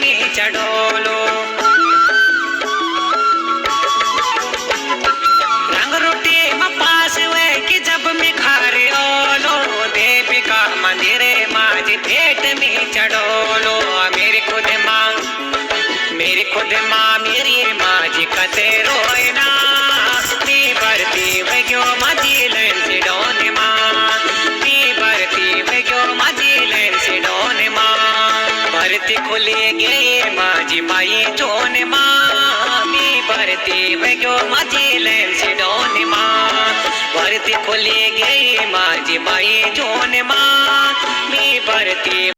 मी चढवलो रंगरोटी pass हुए कि जब मैं खारे ओलो देविका मंदिरे माझी भेट मी चढवलो मेरी खुद माँ मेरी माझी कथे रोयना मी भरती वग्यो माझी लेन्सी डोन माँ मी भरती वग्यो माझी लेन्सी डोन माँ भरती खुली गई माझी माई जोन माँ मी भरती वग्यो माझी लेन्सी डोन माँ भरती खुली गई माझी माई जोन माँ मी भरती